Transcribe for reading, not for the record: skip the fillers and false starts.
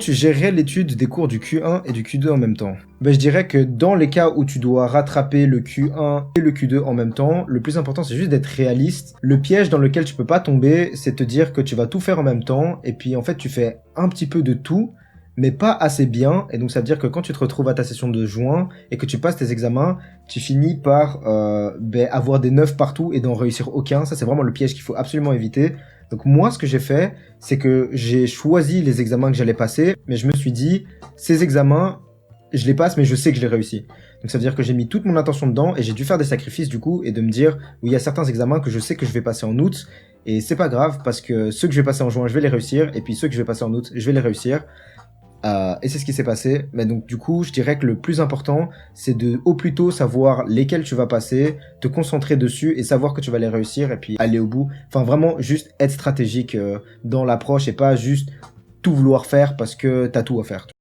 Tu gérerais l'étude des cours du Q1 et du Q2 en même temps? Ben, je dirais que dans les cas où tu dois rattraper le Q1 et le Q2 en même temps, le plus important c'est juste d'être réaliste. Le piège dans lequel tu peux pas tomber, c'est te dire que tu vas tout faire en même temps et puis en fait tu fais un petit peu de tout, mais pas assez bien. Et donc ça veut dire que quand tu te retrouves à ta session de juin et que tu passes tes examens, tu finis par avoir des 9 partout et d'en réussir aucun. Ça c'est vraiment le piège qu'il faut absolument éviter. Donc moi, ce que j'ai fait, c'est que j'ai choisi les examens que j'allais passer, mais je me suis dit, ces examens, je les passe, mais je sais que je les réussis. Donc ça veut dire que j'ai mis toute mon attention dedans et j'ai dû faire des sacrifices du coup et de me dire, oui, il y a certains examens que je sais que je vais passer en août et c'est pas grave parce que ceux que je vais passer en juin, je vais les réussir et puis ceux que je vais passer en août, je vais les réussir. Et c'est ce qui s'est passé. Mais donc du coup, je dirais que le plus important, c'est de au plus tôt savoir lesquels tu vas passer, te concentrer dessus et savoir que tu vas les réussir et puis aller au bout. Enfin vraiment juste être stratégique dans l'approche et pas juste tout vouloir faire parce que t'as tout à faire.